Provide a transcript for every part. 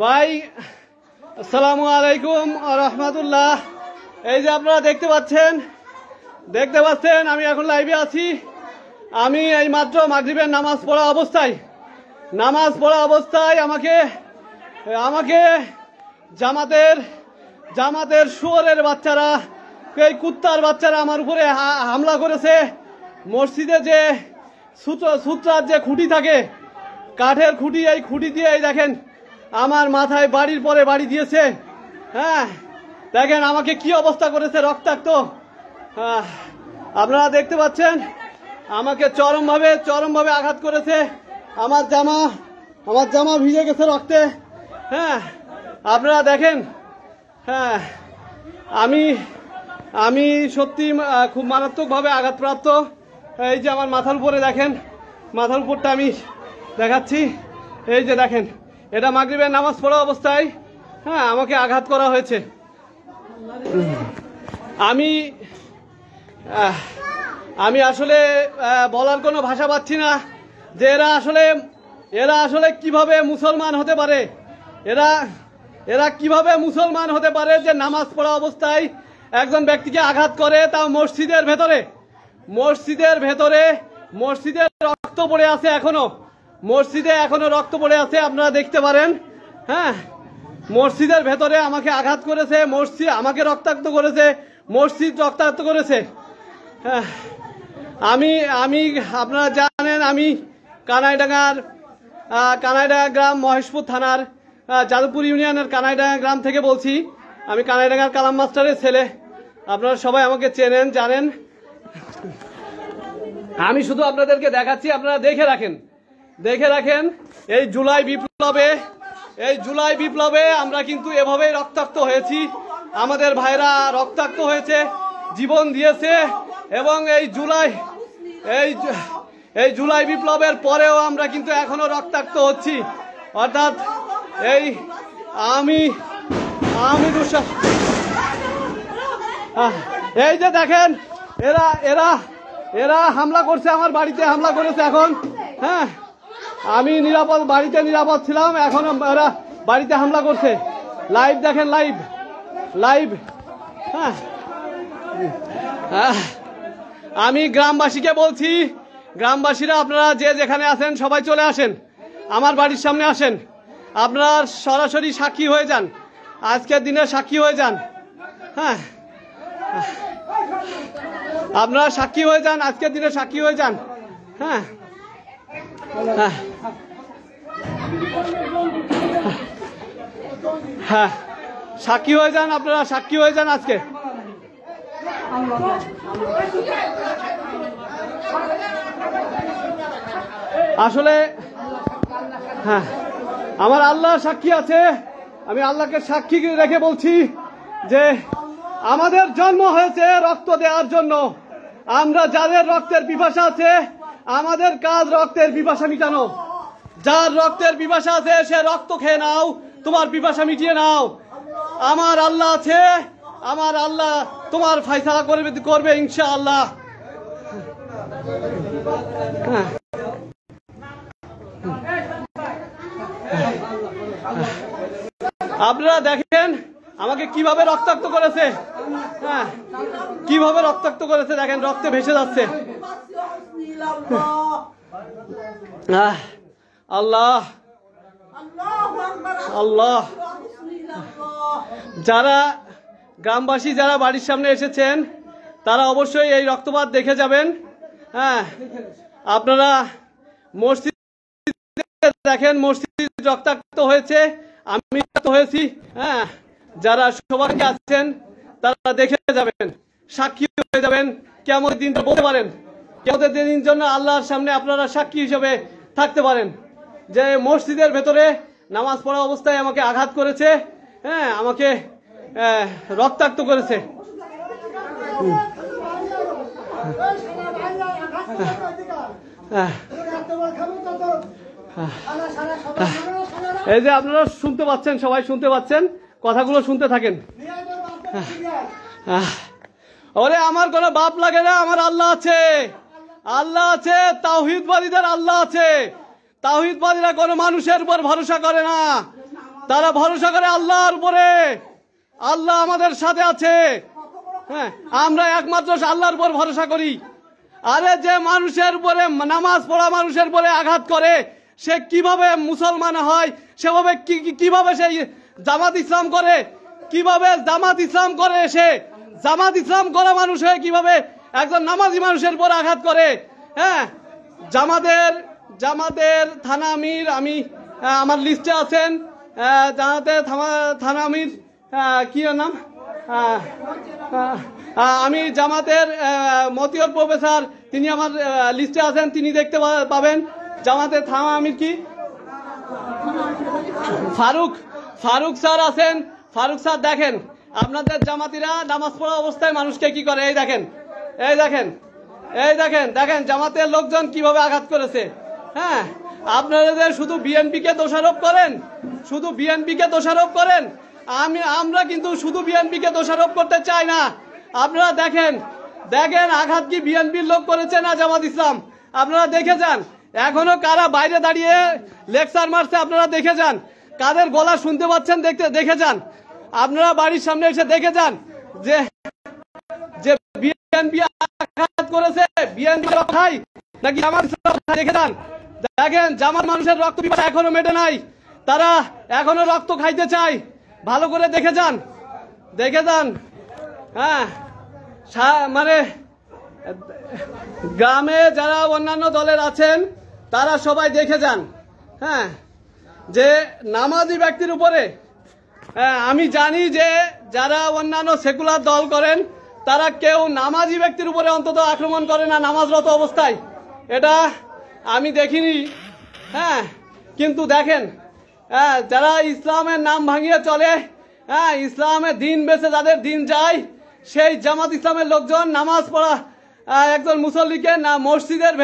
ভাই আসসালামু আলাইকুম রহমতুল্লাহ। এই যে আপনারা দেখতে পাচ্ছেন আমি এখন লাইভে আছি। আমি এই মাত্র মাগরিবের নামাজ পড়া অবস্থায় আমাকে জামাতের শুয়োরের বাচ্চারা, এই কুত্তার বাচ্চারা আমার উপরে হামলা করেছে। মসজিদে যে সূত্রার যে খুঁটি থাকে, কাঠের খুঁটি, এই খুঁটি দিয়ে এই দেখেন আমার মাথায় বাড়ির পরে বাড়ি দিয়েছে। হ্যাঁ, দেখেন আমাকে কি অবস্থা করেছে, রক্তাক্ত। আপনারা দেখতে পাচ্ছেন আমাকে চরমভাবে আঘাত করেছে। আমার জামা ভিজে গেছে রক্তে। হ্যাঁ, আপনারা দেখেন। হ্যাঁ, আমি সত্যি খুব মারাত্মকভাবে আঘাতপ্রাপ্ত। এই যে আমার মাথার উপরে দেখেন, মাথার উপরটা আমি দেখাচ্ছি। এই যে দেখেন, এটা মাগরিবের নামাজ পড়া অবস্থায় হ্যাঁ আমাকে আঘাত করা হয়েছে। আমি আসলে বলার কোনো ভাষা পাচ্ছি না যে এরা আসলে কিভাবে মুসলমান হতে পারে। এরা কিভাবে মুসলমান হতে পারে যে নামাজ পড়া অবস্থায় একজন ব্যক্তিকে আঘাত করে, তাও মসজিদের ভেতরে রক্ত পড়ে আছে। মসজিদে এখনো রক্ত পড়ে আছে, আপনারা দেখতে পারেন। হ্যাঁ, মসজিদের ভেতরে আমাকে আঘাত করেছে, মসজিদ আমাকে রক্তাক্ত করেছে, মসজিদ রক্তাক্ত করেছে। হ্যাঁ, আমি আপনারা জানেন আমি কানাইডাঙ্গা গ্রাম, মহেশপুর থানার যাদবপুর ইউনিয়নের কানাইডাঙ্গা গ্রাম থেকে বলছি। আমি কানাইডাঙ্গার কালাম মাস্টারের ছেলে। আপনারা সবাই আমাকে চেনেন, জানেন। আমি শুধু আপনাদেরকে দেখাচ্ছি, আপনারা দেখে রাখেন। এই জুলাই বিপ্লবে আমরা কিন্তু এভাবেই রক্তাক্ত হয়েছি। আমাদের ভাইরা রক্তাক্ত হয়েছে, জীবন দিয়েছে। এবং এই জুলাই বিপ্লবের পরেও আমরা কিন্তু এখনো রক্তাক্ত হচ্ছি। অর্থাৎ এই যে দেখেন, এরা হামলা করছে, আমার বাড়িতে হামলা করেছে। এখন হ্যাঁ, আমি বাড়িতে নিরাপদ ছিলাম, এখন ওরা বাড়িতে হামলা করছে। লাইভ দেখেন, লাইভ। হ্যাঁ, আমি গ্রামবাসীকে বলছি, গ্রামবাসীরা আপনারা যে যেখানে আছেন সবাই চলে আসেন, আমার বাড়ির সামনে আসেন। আপনারা সরাসরি সাক্ষী হয়ে যান, আজকের দিনে সাক্ষী হয়ে যান। হ্যাঁ, আপনারা সাক্ষী হয়ে যান, আজকের দিনে সাক্ষী হয়ে যান। হ্যাঁ, হ্যাঁ, সাক্ষী হয়ে যান, আপনারা সাক্ষী হয়ে যান আজকে। আসলে হ্যাঁ, আমার আল্লাহ সাক্ষী আছে। আমি আল্লাহকে সাক্ষী রেখে বলছি যে আমাদের জন্ম হয়েছে রক্ত দেওয়ার জন্য। আমরা যাদের রক্তের পিপাসা আছে, আমাদের কাজ রক্তের পিপাসা মিটানো। যার রক্তের পিপাসা আছে সে রক্ত খেয়ে নাও, তোমার পিপাসা মিটিয়ে নাও। আমার আল্লাহ আছে, আমার আল্লাহ তোমার ফয়সালা করবে ইনশাআল্লাহ। আপনারা দেখেন আমাকে কিভাবে রক্তাক্ত করেছে। হ্যাঁ, কিভাবে রক্তাক্ত করেছে দেখেন, রক্তে ভেসে যাচ্ছে। আল্লাহ আল্লাহ। গ্রামবাসী যারা বাড়ির সামনে এসেছেন তারা অবশ্যই এই রক্তপাত দেখে যাবেন। হ্যাঁ, আপনারা মসজিদ দেখেন, মসজিদ রক্তাক্ত হয়েছে, আমি হয়েছি। হ্যাঁ, যারা সবাই আছেন তারা দেখে যাবেন, সাক্ষী হয়ে যাবেন। কিয়ামত দিনটা বলতে পারেন, কিয়ামতের দিনের জন্য আল্লাহর সামনে আপনারা সাক্ষী হিসেবে থাকতে পারেন যে মসজিদের ভেতরে নামাজ পড়া অবস্থায় আমাকে আঘাত করেছে। হ্যাঁ, আমাকে রক্তাক্ত করেছে। এই যে আপনারা শুনতে পাচ্ছেন, সবাই শুনতে পাচ্ছেন, কথাগুলো শুনতে থাকেন। ওরে আমার কোনো বাপ লাগে না, আমার আল্লাহ আছে, আল্লাহ আছে, তাওহীদবাদীদের আল্লাহ আছে। তাওহীদবাদীরা কোনো মানুষের উপর ভরসা করে না, তারা ভরসা করে আল্লাহর উপরে। আল্লাহ আমাদের সাথে আছে। হ্যাঁ, আমরা একমাত্র আল্লাহর উপর ভরসা করি। আরে যে মানুষের উপরে, নামাজ পড়া মানুষের উপরে আঘাত করে, সে কিভাবে মুসলমান হয়, সেভাবে কিভাবে সে জামাত ইসলাম করে, কিভাবে জামাত ইসলাম করে, সে জামাত ইসলাম করা মানুষ হয়ে কিভাবে একজন নামাজি মানুষের উপর আঘাত করে। হ্যাঁ, জামাতের থানা আমির, আমি আমার লিস্টে আছেন, জামাতের থানা আমির কি নাম, আমি জামাতের মতিউর প্রফেসর, তিনি আমার লিস্টে আছেন, তিনি দেখতে পাবেন। জামাতের থানা আমির কি ফারুক স্যার আছেন। ফারুক স্যার দেখেন আপনাদের জামাতিরা নামাজ পড়া অবস্থায় মানুষকে কি করে, এই দেখেন, এই দেখেন, এই দেখেন, দেখেন জামাতের লোকজন কিভাবে আঘাত করেছে। হ্যাঁ, আপনারা শুধু বিএনপিকে দোষারোপ করেন, শুধু বিএনপিকে দোষারোপ করেন। আমরা কিন্তু শুধু বিএনপিকে দোষারোপ করতে চাই না। আপনারা দেখেন, দেখেন আঘাত কি বিএনপির লোক করেছে না জামাত ইসলাম, আপনারা দেখে যান। এখনো কারা বাইরে দাঁড়িয়ে লেকচার মারছে, আপনারা দেখে যান। কাদের গলা শুনতে পাচ্ছেন দেখে যান। আপনারা বাড়ির সামনে এসে দেখে যান যে বিএনপি আঘাত করেছে, বিএনপি খাই নাকি জামাত ইসলাম, দেখে যান। দেখেন জামাত মানুষের রক্ত পিপাসা এখনো মেটে নাই, তারা এখনো রক্ত খাইতে চায়। ভালো করে দেখে যান, দেখে যান। হ্যাঁ, মানে গ্রামে যারা অন্যান্য দলের আছেন তারা সবাই দেখে যান। হ্যাঁ, যে নামাজি ব্যক্তির উপরে, আমি জানি যে যারা অন্যান্য সেকুলার দল করেন তারা কেউ নামাজি ব্যক্তির উপরে অন্তত আক্রমণ করে না নামাজরত অবস্থায়, এটা আমি দেখিনি। হ্যাঁ, কিন্তু দেখেন যারা ইসলামের নাম ভাঙিয়ে চলে, হ্যাঁ, ইসলামের দিন বেছে যাদের দিন যায়, সেই জামাত ইসলামের লোকজন নামাজ পড়া একজন মুসল্লিকে না মসজিদের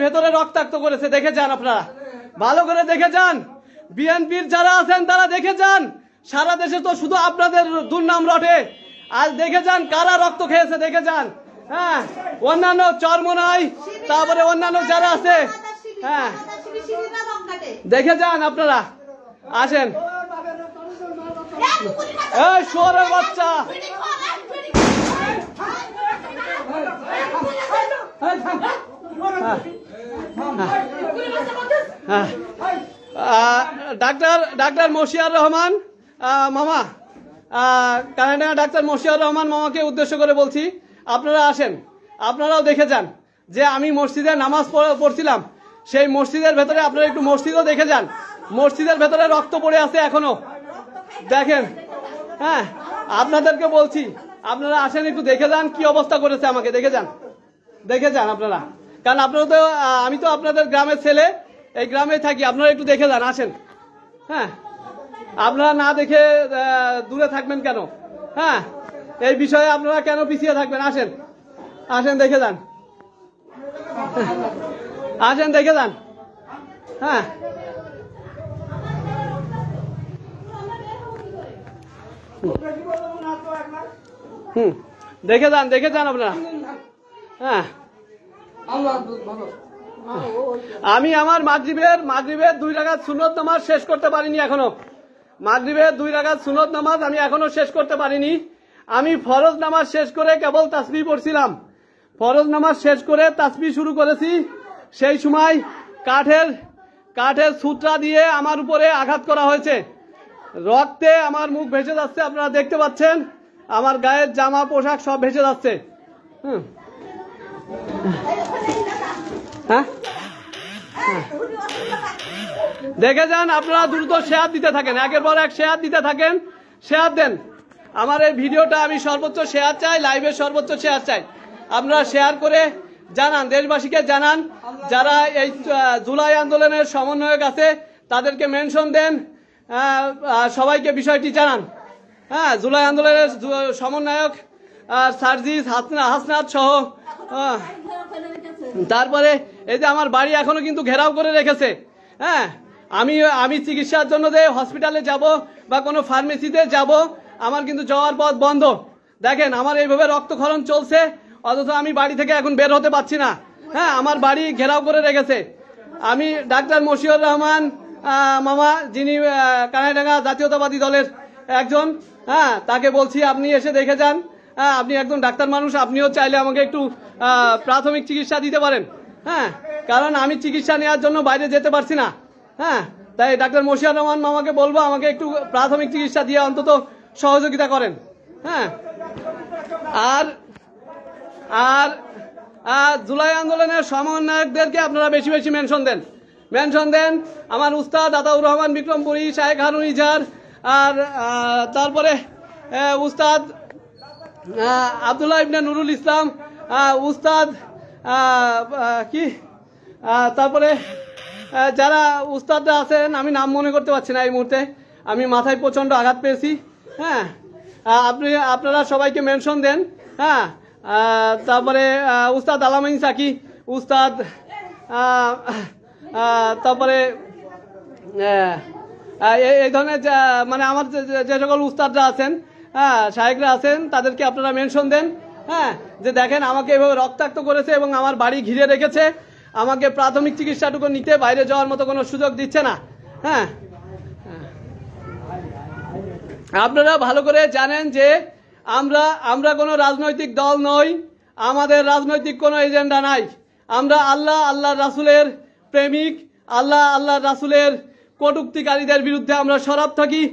ভেতরে রক্তাক্ত করেছে। দেখে যান, আপনারা ভালো করে দেখে যান। বিএনপির যারা আছেন তারা দেখে যান। সারা দেশে তো শুধু আপনাদের দুর্নাম রটে। আজ দেখে যান কারা রক্ত খেয়েছে, দেখে যান। হ্যাঁ, অন্যান্য চরমোনাই, তারপরে অন্যান্য যারা আছে, হ্যাঁ, দেখে যান। আপনারা আসেন। এই শুয়োরের বাচ্চা, ডাক্তার মশিয়ার রহমান মামা, কানাডা ডাক্তার মশিয়ার রহমান মামাকে উদ্দেশ্য করে বলছি, আপনারা আসেন, আপনারাও দেখে যান যে আমি মসজিদে নামাজ পড়ছিলাম, সেই মসজিদের ভেতরে আপনারা একটু মসজিদও দেখে যান। মসজিদের ভেতরে রক্ত পড়ে আছে এখনো, দেখেন। হ্যাঁ, আপনাদেরকে বলছি আপনারা আসেন, একটু দেখে যান কি অবস্থা করেছে, আমাকে দেখে যান, দেখে যান আপনারা। কারণ আপনারা তো, আমি তো আপনাদের গ্রামের ছেলে, এই গ্রামে থাকি, আপনারা একটু দেখে যান, আসেন। হ্যাঁ, আপনারা না দেখে দূরে থাকবেন কেন? হ্যাঁ, এই বিষয়ে আপনারা কেন পিছিয়ে থাকবেন? আসেন, আসেন, দেখে যান, আসেন, দেখে যান। হ্যাঁ, দেখে যান, দেখে যান আপনারা। হ্যাঁ, আমি আমার মাগরিবের 2 রাকাত সুন্নত নামাজ শেষ করতে পারিনি এখনো। মাগরিবের 2 রাকাত সুন্নত নামাজ আমি এখনো শেষ করতে পারিনি। আমি ফরজ নামাজ শেষ করে কেবল তাসবিহ পড়ছিলাম। ফরজ নামাজ শেষ করে তাসবিহ শুরু করেছি, সেই সময় কাঠের সূত্রা দিয়ে আমার উপরে আঘাত করা হয়েছে। রক্তে আমার মুখ ভেসে যাচ্ছে, আপনারা দেখতে পাচ্ছেন। আমার গায়ের জামা পোশাক সব ভেসে যাচ্ছে। হ্যাঁ, দেখে যান। আপনারা দ্রুত শেয়ার দিতে থাকেন, একের পর এক শেয়ার দিতে থাকেন, শেয়ার দেন। আমার এই ভিডিওটা আমি সর্বোচ্চ শেয়ার চাই, লাইভের সর্বোচ্চ শেয়ার চাই। আপনারা শেয়ার করে জানান, দেশবাসীকে জানান। যারা এই জুলাই আন্দোলনের সমন্বয়ক আছে তাদেরকে মেনশন দেন, সবাইকে বিষয়টি জানান। হ্যাঁ, জুলাই আন্দোলনের সমন্বয়ক সার্জিস, হাসনাত সহ। তারপরে এই যে আমার বাড়ি এখনো কিন্তু ঘেরাও করে রেখেছে। হ্যাঁ, আমি চিকিৎসার জন্য যে হসপিটালে যাব বা কোনো ফার্মেসিতে যাব, আমার কিন্তু যাওয়ার পথ বন্ধ। দেখেন আমার এইভাবে রক্তক্ষরণ চলছে, অথচ আমি বাড়ি থেকে এখন বের হতে পারছি না। হ্যাঁ, আমার বাড়ি ঘেরাও করে রেখেছে। আমি ডাক্তার মশিউর রহমান মামা, যিনি কানাইডাঙ্গা জাতীয়তাবাদী দলের একজন, হ্যাঁ, তাকে বলছি আপনি এসে দেখে যান। হ্যাঁ, আপনি একজন ডাক্তার মানুষ, আপনিও চাইলে আমাকে একটু প্রাথমিক চিকিৎসা দিতে পারেন। হ্যাঁ, কারণ আমি চিকিৎসা নেওয়ার জন্য বাইরে যেতে পারছি না। হ্যাঁ, তাই ডাক্তার মশিউর রহমান মামাকে বলবো আমাকে একটু প্রাথমিক চিকিৎসা দিয়ে অন্তত সহযোগিতা করেন। হ্যাঁ, আর আর জুলাই আন্দোলনের সমন্বয়কদেরকে আপনারা বেশি বেশি মেনশন দেন। আমার উস্তাদ আতাউর রহমান বিক্রমপুরী, শায়েখ হারুন ইজার, আর তারপরে উস্তাদ আব্দুল্লাহ ইবনে নুরুল ইসলাম, উস্তাদ তারপরে যারা উস্তাদরা আছেন, আমি নাম মনে করতে পারছি না এই মুহূর্তে, আমি মাথায় প্রচন্ড আঘাত পেয়েছি। হ্যাঁ, আপনারা সবাইকে মেনশন দেন। হ্যাঁ, তারপরে উস্তাদ আলামিন সাকি, উস্তাদ তারপরে এই ধরনের মানে আমার যে সকল উস্তাদরা আছেন, হ্যাঁ, শায়েকরা আছেন, তাদেরকে আপনারা মেনশন দেন। হ্যাঁ, যে দেখেন আমাকে এভাবে রক্তাক্ত করেছে এবং আমার বাড়ি ঘিরে রেখেছে, আমাকে প্রাথমিক চিকিৎসাটুকু নিতে বাইরে যাওয়ার মতো কোনো সুযোগ দিচ্ছে না। হ্যাঁ, আপনারা ভালো করে জানেন যে আমরা কোনো রাজনৈতিক দল নই, আমাদের রাজনৈতিক কোনো এজেন্ডা নাই। আমরা আল্লাহ রাসূলের প্রেমিক, আল্লাহ রাসূলের কটূক্তিকারীদের বিরুদ্ধে আমরা সরব থাকি।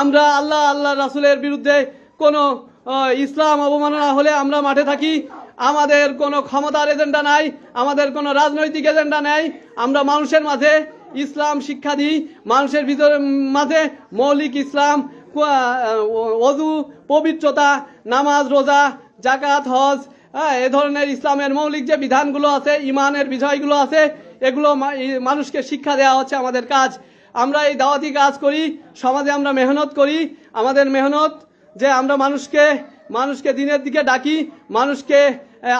আমরা আল্লাহ রাসূলের বিরুদ্ধে কোনো ইসলাম অবমাননা হলে আমরা মাঠে থাকি। আমাদের কোনো ক্ষমতার এজেন্ডা নাই, আমাদের কোনো রাজনৈতিক এজেন্ডা নেই। আমরা মানুষের মাঝে ইসলাম শিক্ষা দিই, মানুষের মাঝে মৌলিক ইসলাম, ওযু, পবিত্রতা, নামাজ, রোজা, যাকাত, হজ, এ ধরনের ইসলামের মৌলিক যে বিধানগুলো আছে, ইমানের বিষয়গুলো আছে, এগুলো মানুষকে শিক্ষা দেওয়া হচ্ছে আমাদের কাজ। আমরা এই দাওয়াতি কাজ করি, সমাজে আমরা মেহনত করি। আমাদের মেহনত যে আমরা মানুষকে দিনের দিকে ডাকি, মানুষকে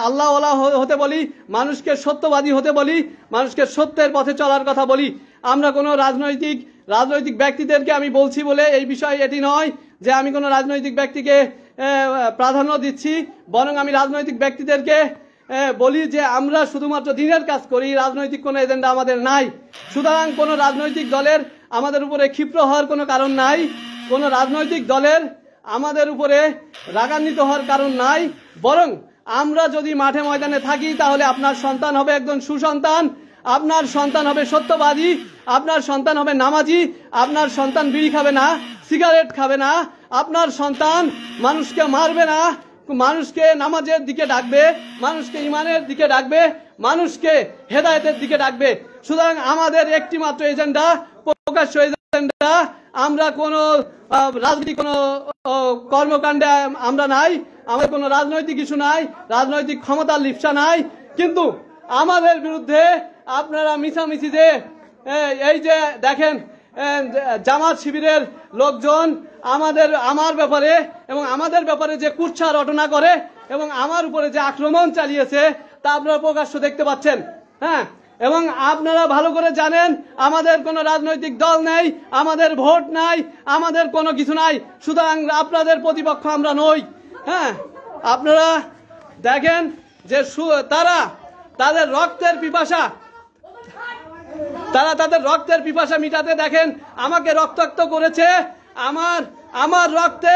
আল্লাহওয়ালা হতে বলি, মানুষকে সত্যবাদী হতে বলি, মানুষকে সত্যের পথে চলার কথা বলি। আমরা কোনো রাজনৈতিক ব্যক্তিদেরকে আমি বলছি বলে এই বিষয় এটি নয় যে আমি কোনো রাজনৈতিক ব্যক্তিকে প্রাধান্য দিচ্ছি, বরং আমি রাজনৈতিক ব্যক্তিদেরকে বলি যে আমরা শুধুমাত্র দিনের কাজ করি, রাজনৈতিক কোনো এজেন্ডা আমাদের নাই। সুতরাং কোনো রাজনৈতিক দলের আমাদের উপরে ক্ষিপ্র হওয়ার কোনো কারণ নাই, কোনো রাজনৈতিক দলের আমাদের উপরে রাগান্বিত হওয়ার কারণ নাই। বরং আমরা যদি মাঠে ময়দানে থাকি তাহলে আপনার সন্তান হবে একজন সুসন্তান, আপনার সন্তান হবে সত্যবাদী, আপনার সন্তান হবে নামাজি, আপনার সন্তান বিড়ি খাবে না, সিগারেট খাবে না, আপনার সন্তান মানুষকে মারবে না, মানুষকে নামাজের দিকে ডাকবে, মানুষকে ইমানের দিকে ডাকবে, মানুষকে হেদায়েতের দিকে ডাকবে। সুতরাং আমাদের একটি মাত্র এজেন্ডা, প্রকাশ্য এজেন্ডা। আমরা কোনো রাজনৈতিক কোনো কর্মকাণ্ডে আমরা নাই, আমাদের কোনো রাজনৈতিক ইস্যু নাই, রাজনৈতিক ক্ষমতার লিপ্সা নাই। কিন্তু আমাদের বিরুদ্ধে আপনারা মিছামিছি যে এই যে দেখেন জামাত শিবিরের লোকজন আমার ব্যাপারে এবং আমাদের ব্যাপারে যে কুৎসা রটনা করে এবং আমার উপরে যে আক্রমণ চালিয়েছে তা আপনারা প্রকাশ্য দেখতে পাচ্ছেন। হ্যাঁ, এবং আপনারা ভালো করে জানেন আমাদের কোনো রাজনৈতিক দল নেই, আমাদের ভোট নাই, আমাদের কোনো কিছু নাই। সুতরাং আপনাদের প্রতিপক্ষ আমরা নই। হ্যাঁ, আপনারা দেখেন যে তাদের রক্তের পিপাসা মিটাতে দেখেন আমাকে রক্তাক্ত করেছে। আমার রক্তে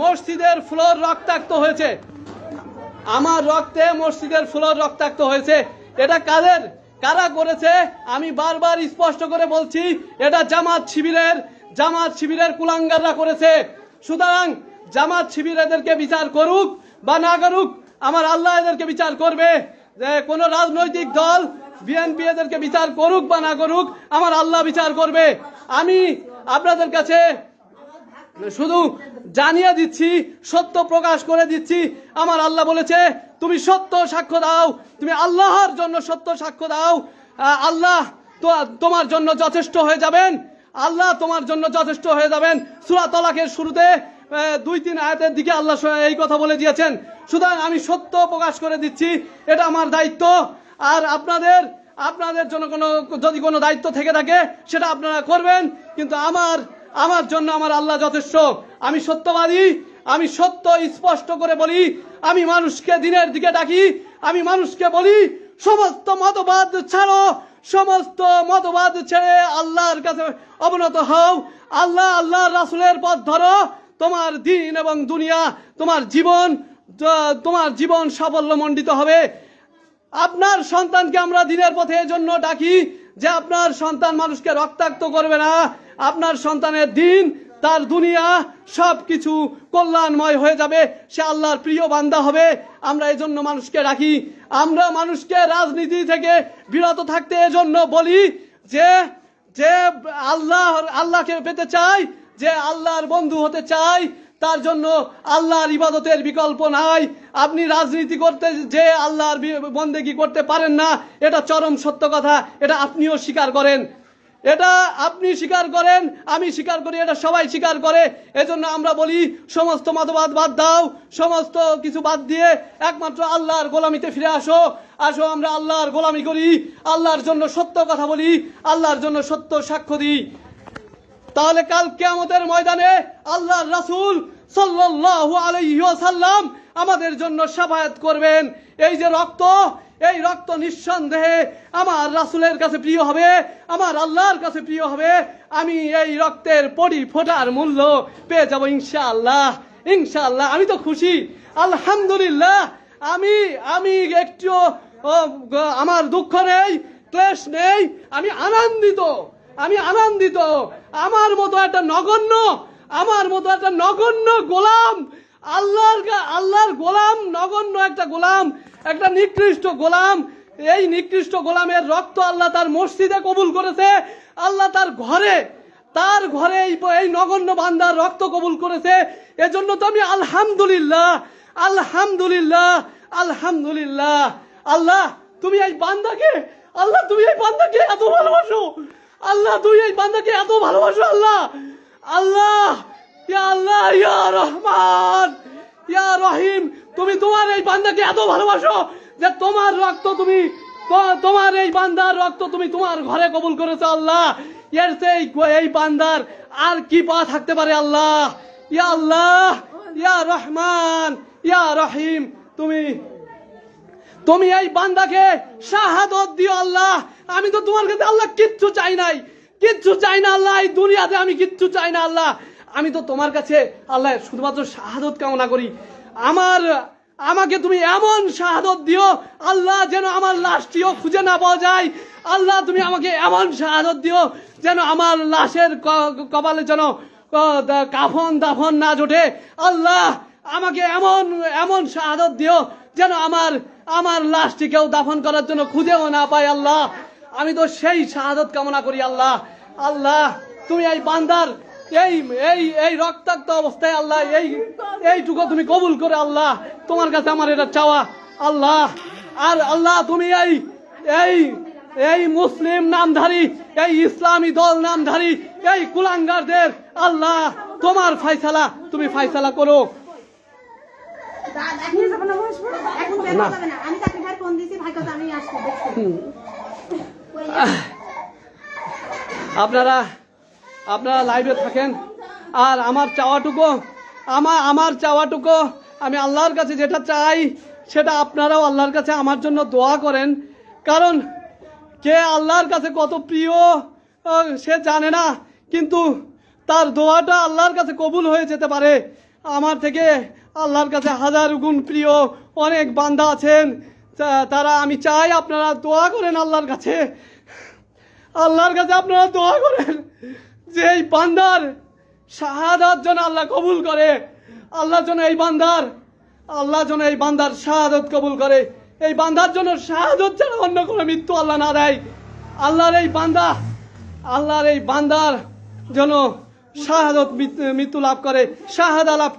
মসজিদের ফ্লোর রক্তাক্ত হয়েছে, আমার রক্তে মসজিদের ফ্লোর রক্তাক্ত হয়েছে। এটা কারা করেছে আমি বারবার স্পষ্ট করে বলছি, এটা জামাত শিবিরের কুলাঙ্গাররা করেছে। সুতরাং জামাত শিবির এদেরকে বিচার করুক বা না করুক, আমার আল্লাহ এদেরকে বিচার করবে। যে কোন রাজনৈতিক দল বিএনপি এদেরকে বিচার করুক বা না করুক, আমার আল্লাহ বিচার করবে। আমি আপনাদের কাছে শুধু জানিয়ে দিচ্ছি, সত্য প্রকাশ করে দিচ্ছি। আমার আল্লাহ বলেছে তুমি সত্য সাক্ষ্য দাও, তুমি আল্লাহর জন্য সত্য সাক্ষ্য দাও, আল্লাহ তোমার জন্য যথেষ্ট হয়ে যাবেন, আল্লাহ তোমার জন্য যথেষ্ট হয়ে যাবেন। সূরা তালাকের শুরুতে 2-3 আয়াতের দিকে আল্লাহ এই কথা বলে দিয়েছেন। সুতরাং আমি সত্য প্রকাশ করে দিচ্ছি, এটা আমার দায়িত্ব। আর আপনাদের জন্য যদি কোনো দায়িত্ব থেকে থাকে সেটা আপনারা করবেন, কিন্তু আমার জন্য আমার আল্লাহ যথেষ্ট। আমি সত্যবাদী, আমি সত্য স্পষ্ট করে বলি, আমি মানুষকে দিনের দিকে ডাকি, আমি মানুষকে বলি সমস্ত মতবাদ ছাড়ো, সমস্ত মতবাদ ছেড়ে আল্লাহর কাছে অবনত হও। আল্লাহ আল্লাহ রাসূলের পথ ধরো। তোমার দিন এবং দুনিয়া, তোমার জীবন সাফল্যমণ্ডিত হবে। আপনার সন্তানকে আমরা দিনের পথে এজন্য ডাকি যে আপনার সন্তান মানুষকে রক্তাক্ত করবে না। আপনার সন্তানের দিন, তার দুনিয়া সবকিছু কল্যাণময় হয়ে যাবে, সে আল্লাহর প্রিয় বান্দা হবে। আমরা এজন্য মানুষকে ডাকি। আমরা মানুষকে রাজনীতি থেকে বিরত থাকতে এজন্য বলি যে যে আল্লাহকে পেতে চাই, যে আল্লাহর বন্ধু হতে চাই, তার জন্য আল্লাহর ইবাদতের বিকল্প নাই। আপনি রাজনীতি করতে যে আল্লাহর বন্দেগী করতে পারেন না, এটা চরম সত্য কথা। এটা আপনিও স্বীকার করেন, এটা আপনি স্বীকার করেন, আমি স্বীকার করি, এটা সবাই স্বীকার করে। এজন্য আমরা বলি সমস্ত মতবাদ বাদ দাও, সমস্ত কিছু বাদ দিয়ে একমাত্র আল্লাহর গোলামিতে ফিরে আসো। আসো আমরা আল্লাহর গোলামি করি, আল্লাহর জন্য সত্য কথা বলি, আল্লাহর জন্য সত্য সাক্ষ্য দিই। তাহলে কাল কিয়ামতের ময়দানে আল্লাহর রাসূল সাল্লাল্লাহু আলাইহি ওয়াসাল্লাম আমাদের জন্য শাফায়াত করবেন। এই যে রক্ত, এই রক্ত নিঃসন্দেহে আমার রাসূলের কাছে প্রিয় হবে, আমার আল্লাহর কাছে প্রিয় হবে। আমি এই রক্তের পড়ি ফোটার মূল্য পেয়ে যাব ইনশাআল্লাহ। ইনশাআল্লাহ আমি তো খুশি, আলহামদুলিল্লাহ। আমি একটু আমার দুঃখ নেই, ক্লেশ নেই, আমি আনন্দিত। আমার মতো একটা নগণ্য গোলাম, আল্লাহর গোলাম, নগণ্য একটা গোলাম, একটা নিকৃষ্ট গোলাম। এই নিকৃষ্ট গোলামের রক্ত আল্লাহ তার মসজিদে কবুল করেছে। আল্লাহ তার ঘরে এই নগণ্য বান্দার রক্ত কবুল করেছে। এজন্য তো আমি আলহামদুলিল্লাহ। আল্লাহ তুমি এই বান্দাকে এত ভালোবাসো। আল্লাহ ইয়া আল্লাহ, ইয়া রহমান, ইয়া রহিম, তুমি তোমার এই বান্দাকে এত ভালোবাসো যে তোমার এই বান্দার রক্ত তুমি তোমার ঘরে কবুল করেছো। আল্লাহ এই বান্দার আর কি পাওয়া থাকতে পারে? আল্লাহ ইয়া রহমান, ইয়া রহিম, তুমি এই বান্দাকে শাহাদত দিও। আল্লাহ আমি তো তোমার কাছে আল্লাহ কিচ্ছু চাই না আল্লাহ, এই দুনিয়াতে আমি কিচ্ছু চাই না আল্লাহ। আমি তো তোমার কাছে আল্লাহ শুধুমাত্র শাহাদত কামনা করি। আমাকে তুমি এমন শাহাদত দিও আল্লাহ যেন আমার লাশটিও খুঁজে না পাওয়া যায়। আল্লাহ তুমি আমাকে এমন শাহাদত দিও যেন আমার লাশের কপালে যেন কাফন দাফন না জোটে। আল্লাহ আমাকে এমন শাহাদত দিও যেন আমার লাশটিকেও দাফন করার জন্য খুঁজেও না পাই। আল্লাহ আমি তো সেই শাহাদত কামনা করি। আল্লাহ তুমি এই বান্দার এই রক্তাক্ত অবস্থায় আল্লাহ এইটুকু তুমি কবুল করে। আল্লাহ তোমার কাছে আমার এটা চাওয়া। আল্লাহ আর আল্লাহ তুমি এই মুসলিম নামধারী, এই ইসলামী দল নামধারী এই কুলাঙ্গারদের আল্লাহ তোমার ফায়সালা, তুমি ফায়সালা করো। আপনারা লাইভে থাকেন। আর আমার চাওয়াটুকু আমি আল্লাহর কাছে যেটা চাই সেটা আপনারাও আল্লাহর কাছে আমার জন্য দোয়া করেন। কারণ কে আল্লাহর কাছে কত প্রিয় সে জানে না, কিন্তু তার দোয়াটা আল্লাহর কাছে কবুল হয়ে যেতে পারে। আমার থেকে আল্লাহর কাছে হাজার গুণ প্রিয় অনেক বান্দা আছেন, তারা আমি চাই আপনারা দোয়া করেন আল্লাহর কাছে আপনারা দোয়া করেন যে এই বান্দার শাহাদাত যেন আল্লাহ কবুল করে। আল্লাহ যেন এই বান্দার শাহাদত কবুল করে। এই বান্দার জন্য শাহাদত যেন অন্য কোনো মৃত্যু আল্লাহ না দেয়। আল্লাহর এই বান্দার যেন শাহাদত মৃত্যু লাভ করে, শাহাদা লাভ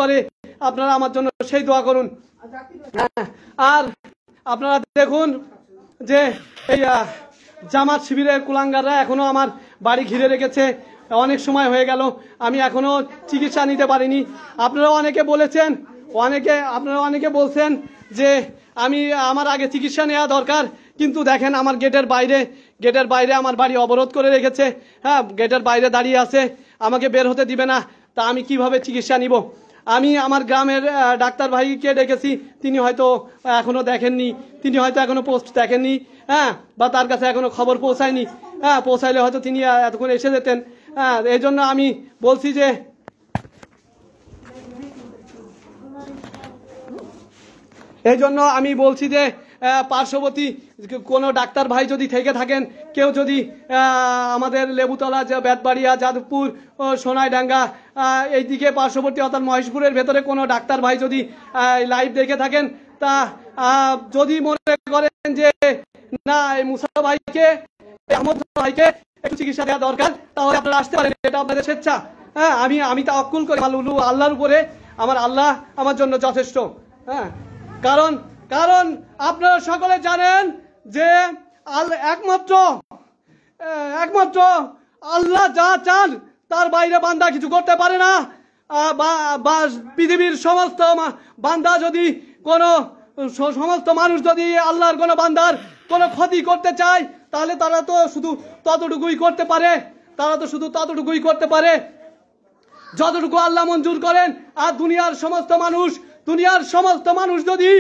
করে। আপনারা আমার জন্য সেই দোয়া করুন। আর আপনারা দেখুন যে এই জামাত শিবিরের কুলাঙ্গাররা এখনো আমার বাড়ি ঘিরে রেখেছে। অনেক সময় হয়ে গেল, আমি এখনো চিকিৎসা নিতে পারিনি। আপনারা অনেকে বলছেন যে আমার আগে চিকিৎসা নেওয়া দরকার, কিন্তু দেখেন আমার গেটের বাইরে আমার বাড়ি অবরোধ করে রেখেছে। হ্যাঁ, গেটের বাইরে দাঁড়িয়ে আছে, আমাকে বের হতে দিবে না। তা আমি কিভাবে চিকিৎসা নিব? আমি আমার গ্রামের ডাক্তার ভাইকে ডেকেছি, তিনি হয়তো এখনো দেখেননি, তিনি হয়তো এখনো পোস্ট দেখেননি, হ্যাঁ, বা তার কাছে এখনো খবর পৌঁছায়নি, হ্যাঁ, পৌঁছাইলে হয়তো তিনি এতক্ষণ এসে যেতেন। হ্যাঁ, এই জন্য আমি বলছি যে পার্শ্ববর্তী কোনো ডাক্তার ভাই যদি থেকে থাকেন, কেউ যদি আমাদের লেবুতলা, বেতবাড়িয়া, যাদবপুর, সোনাইডাঙ্গা এইদিকে পার্শ্ববর্তী অর্থাৎ মহেশপুরের ভেতরে কোনো ডাক্তার ভাই যদি লাইভ দেখে থাকেন, তা যদি মনে করেন যে না এই মুসা ভাইকে, আহমদ ভাইকে একটু চিকিৎসা দেওয়া দরকার, তাহলে আপনারা আসতে পারেন, এটা আপনাদের স্বেচ্ছা। হ্যাঁ, আমি তাওয়াক্কুল করি আল্লাহর উপরে, আমার আল্লাহ আমার জন্য যথেষ্ট। হ্যাঁ, কারণ আপনারা সকলে জানেন যে একমাত্র আল্লাহ যা চান তার বাইরে বান্দা কিছু করতে পারে না। বা পৃথিবীর সমস্ত বান্দা যদি সমস্ত মানুষ যদি আল্লাহর কোনো বান্দার কোনো ক্ষতি করতে চায়, তাহলে তারা তো শুধু ততটুকুই করতে পারে যতটুকু আল্লাহ মঞ্জুর করেন। আর দুনিয়ার সমস্ত মানুষ যদি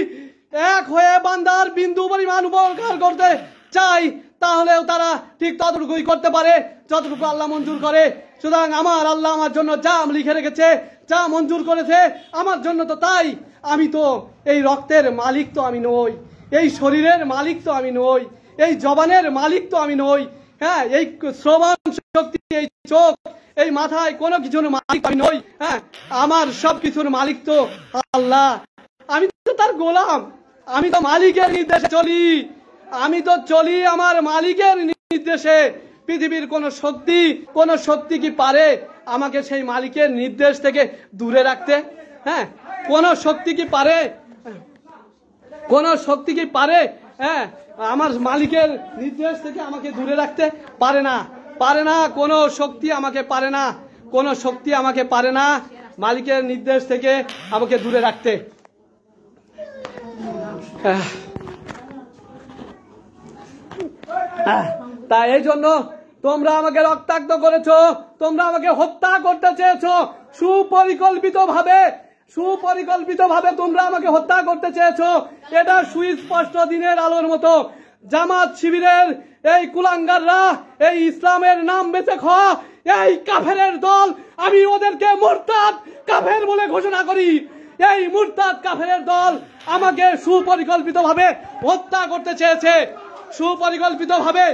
এক হয়ে বান্দার বিন্দু পরিমাণ উপকার করতে চায়, তাহলেও তারা ঠিক ততটুকুই করতে পারে যতটুকু আল্লাহ মঞ্জুর করে। সুতরাং আমার আল্লাহ আমার জন্য যা লিখে রেখেছে, যা মঞ্জুর করেছে আমার জন্য, তো তাই। আমি তো এই রক্তের মালিক তো আমি নই, এই শরীরের মালিক তো আমি নই, এই জবানের মালিক তো আমি নই, হ্যাঁ, এই শ্রবণ শক্তি, এই চোখ, এই মাথায় কোনো কিছুর মালিক আমি নই। হ্যাঁ, আমার সব কিছুর মালিক তো আল্লাহ। আমি তো তার গোলাম, আমি তো মালিকের নির্দেশে চলি, আমার মালিকের নির্দেশে। পৃথিবীর কোন শক্তি কি পারে আমাকে সেই মালিকের নির্দেশ থেকে দূরে রাখতে? হ্যাঁ, কোন শক্তি কি পারে হ্যাঁ আমার মালিকের নির্দেশ থেকে আমাকে দূরে রাখতে? পারে না। কোনো শক্তি আমাকে পারে না মালিকের নির্দেশ থেকে আমাকে দূরে রাখতে। তাই এই জন্য তোমরা আমাকে রক্তাক্ত করেছো, তোমরা আমাকে হত্যা করতে চেয়েছো, সুপরিকল্পিতভাবে তোমরা আমাকে হত্যা করতে চেয়েছো। এটা সুস্পষ্ট দিনের আলোর মতো। জামাত শিবিরের এই কুলাঙ্গাররা, এই ইসলামের নাম বেঁচে খাওয়া এই কাফেরের দল, আমি ওদেরকে মুরতাদ কাফের বলে ঘোষণা করি। এই মুরতাদ কাফেরের দল আমাকে সুপরিকল্পিতভাবে হত্যা করতে চেয়েছে, সুপরিকল্পিতভাবে।